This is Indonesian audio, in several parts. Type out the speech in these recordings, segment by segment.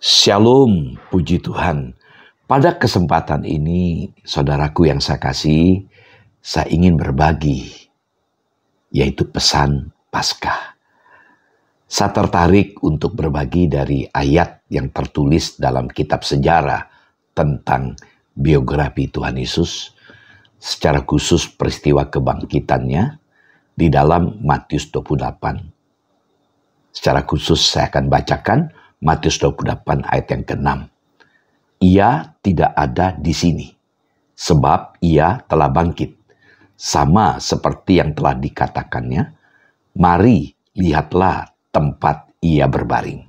Shalom, puji Tuhan. Pada kesempatan ini, saudaraku yang saya kasih, saya ingin berbagi, yaitu pesan Paskah. Saya tertarik untuk berbagi dari ayat yang tertulis dalam kitab sejarah tentang biografi Tuhan Yesus, secara khusus peristiwa kebangkitannya di dalam Matius 28. Secara khusus saya akan bacakan Matius 28 ayat yang ke-6. Ia tidak ada di sini, sebab ia telah bangkit. Sama seperti yang telah dikatakannya, mari lihatlah tempat ia berbaring.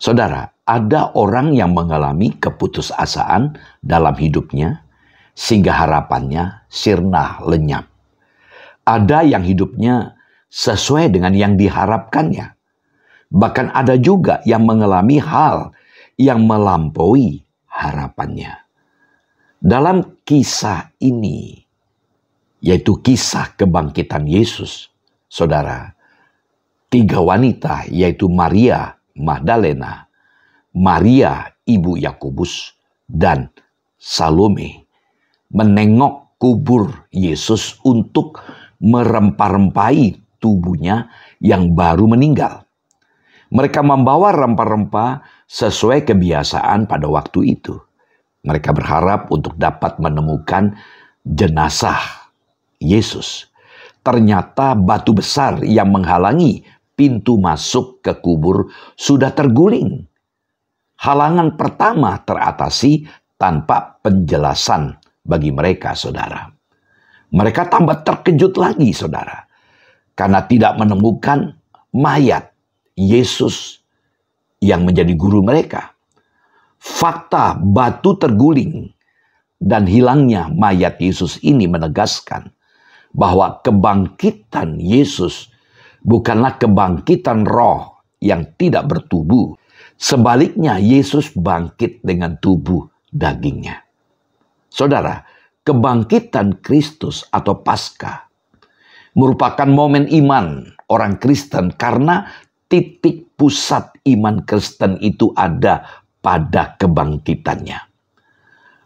Saudara, ada orang yang mengalami keputusasaan dalam hidupnya, sehingga harapannya sirna lenyap. Ada yang hidupnya sesuai dengan yang diharapkannya. Bahkan ada juga yang mengalami hal yang melampaui harapannya. Dalam kisah ini, yaitu kisah kebangkitan Yesus, saudara, 3 wanita yaitu Maria Magdalena, Maria ibu Yakobus, dan Salome menengok kubur Yesus untuk merempah-rempahi tubuhnya yang baru meninggal. Mereka membawa rempah-rempah sesuai kebiasaan pada waktu itu. Mereka berharap untuk dapat menemukan jenazah Yesus. Ternyata batu besar yang menghalangi pintu masuk ke kubur sudah terguling. Halangan pertama teratasi tanpa penjelasan bagi mereka, saudara. Mereka tambah terkejut lagi, saudara, karena tidak menemukan mayat Yesus yang menjadi guru mereka. Fakta batu terguling dan hilangnya mayat Yesus ini menegaskan bahwa kebangkitan Yesus bukanlah kebangkitan roh yang tidak bertubuh. Sebaliknya, Yesus bangkit dengan tubuh dagingnya. Saudara, kebangkitan Kristus atau Paskah merupakan momen iman orang Kristen karena titik pusat iman Kristen itu ada pada kebangkitannya.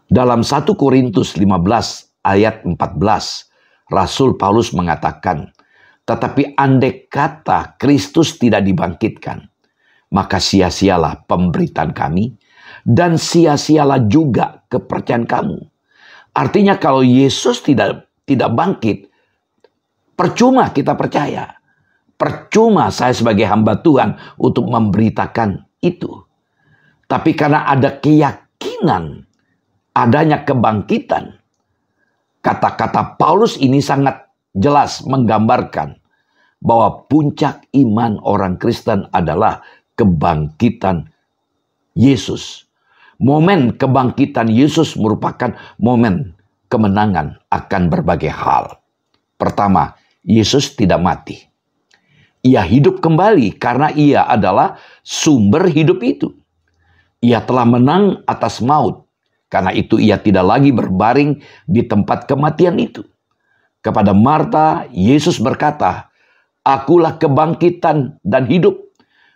Dalam 1 Korintus 15 ayat 14, Rasul Paulus mengatakan, tetapi andai kata Kristus tidak dibangkitkan, maka sia-sialah pemberitaan kami dan sia-sialah juga kepercayaan kamu. Artinya kalau Yesus tidak bangkit, percuma kita percaya. Percuma saya sebagai hamba Tuhan untuk memberitakan itu. Tapi karena ada keyakinan adanya kebangkitan, kata-kata Paulus ini sangat jelas menggambarkan bahwa puncak iman orang Kristen adalah kebangkitan Yesus. Momen kebangkitan Yesus merupakan momen kemenangan akan berbagai hal. Pertama, Yesus tidak mati. Ia hidup kembali karena ia adalah sumber hidup itu. Ia telah menang atas maut. Karena itu ia tidak lagi berbaring di tempat kematian itu. Kepada Marta, Yesus berkata, akulah kebangkitan dan hidup.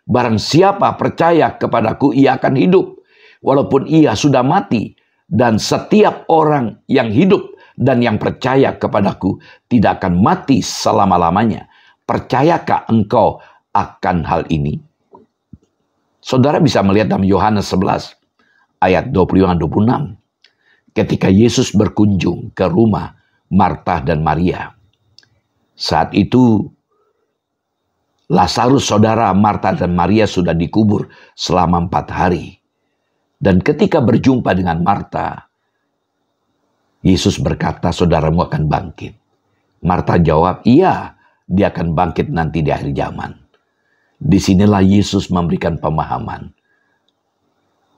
Barang siapa percaya kepadaku, ia akan hidup. Walaupun ia sudah mati. Dan setiap orang yang hidup dan yang percaya kepadaku tidak akan mati selama-lamanya. Percayakah engkau akan hal ini? Saudara bisa melihat dalam Yohanes 11 ayat 25-26. Ketika Yesus berkunjung ke rumah Marta dan Maria. Saat itu Lazarus, saudara Marta dan Maria, sudah dikubur selama 4 hari. Dan ketika berjumpa dengan Marta, Yesus berkata, saudaramu akan bangkit. Marta jawab, iya, dia akan bangkit nanti di akhir zaman. Disinilah Yesus memberikan pemahaman.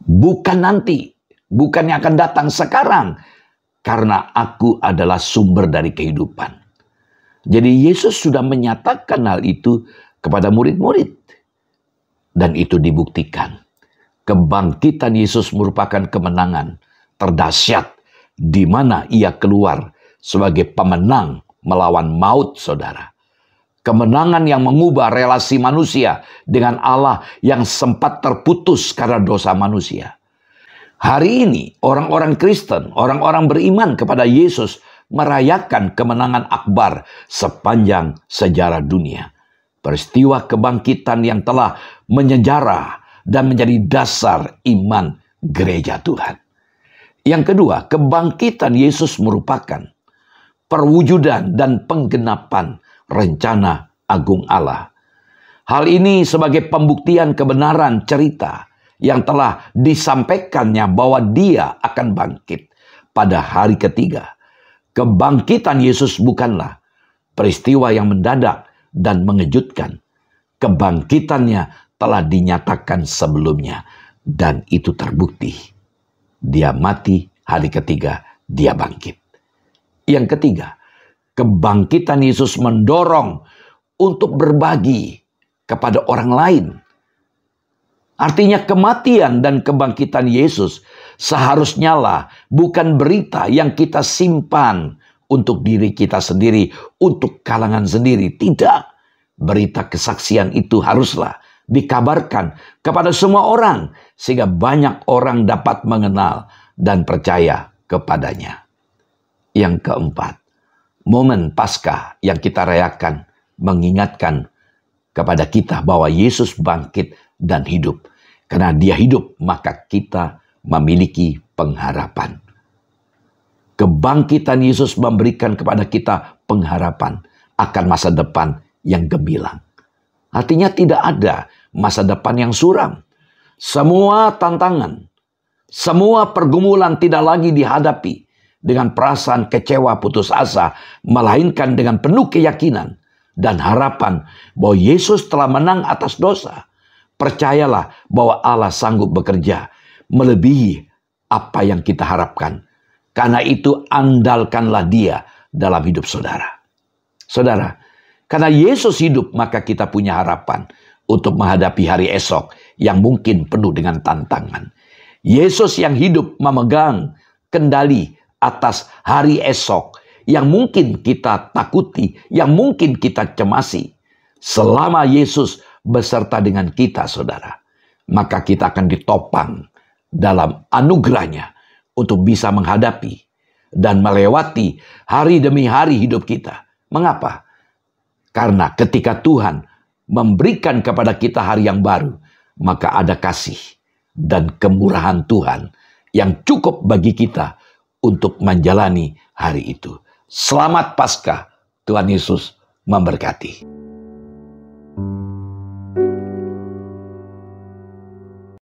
Bukan nanti, bukan yang akan datang sekarang. Karena aku adalah sumber dari kehidupan. Jadi Yesus sudah menyatakan hal itu kepada murid-murid. Dan itu dibuktikan. Kebangkitan Yesus merupakan kemenangan terdahsyat di mana ia keluar sebagai pemenang melawan maut, saudara. Kemenangan yang mengubah relasi manusia dengan Allah yang sempat terputus karena dosa manusia. Hari ini orang-orang Kristen, orang-orang beriman kepada Yesus merayakan kemenangan akbar sepanjang sejarah dunia. Peristiwa kebangkitan yang telah menyejarah dan menjadi dasar iman gereja Tuhan. Yang kedua, kebangkitan Yesus merupakan perwujudan dan penggenapan rencana agung Allah. Hal ini sebagai pembuktian kebenaran cerita yang telah disampaikannya bahwa Dia akan bangkit pada hari ketiga. Kebangkitan Yesus bukanlah peristiwa yang mendadak dan mengejutkan. Kebangkitannya telah dinyatakan sebelumnya dan itu terbukti. Dia mati, hari ketiga Dia bangkit. Yang ketiga, kebangkitan Yesus mendorong untuk berbagi kepada orang lain. Artinya kematian dan kebangkitan Yesus seharusnya lah bukan berita yang kita simpan untuk diri kita sendiri, untuk kalangan sendiri. Tidak. Berita kesaksian itu haruslah dikabarkan kepada semua orang sehingga banyak orang dapat mengenal dan percaya kepadanya. Yang keempat, momen Paskah yang kita rayakan mengingatkan kepada kita bahwa Yesus bangkit dan hidup. Karena Dia hidup, maka kita memiliki pengharapan. Kebangkitan Yesus memberikan kepada kita pengharapan akan masa depan yang gemilang. Artinya tidak ada masa depan yang suram. Semua tantangan, semua pergumulan tidak lagi dihadapi dengan perasaan kecewa putus asa, melainkan dengan penuh keyakinan dan harapan bahwa Yesus telah menang atas dosa. Percayalah bahwa Allah sanggup bekerja melebihi apa yang kita harapkan. Karena itu andalkanlah Dia dalam hidup saudara. Saudara, karena Yesus hidup maka kita punya harapan untuk menghadapi hari esok yang mungkin penuh dengan tantangan. Yesus yang hidup memegang kendali atas hari esok yang mungkin kita takuti, yang mungkin kita cemasi. Selama Yesus beserta dengan kita, saudara, maka kita akan ditopang dalam anugerahnya untuk bisa menghadapi dan melewati hari demi hari hidup kita. Mengapa? Karena ketika Tuhan memberikan kepada kita hari yang baru, maka ada kasih dan kemurahan Tuhan yang cukup bagi kita untuk menjalani hari itu. Selamat Paskah, Tuhan Yesus memberkati.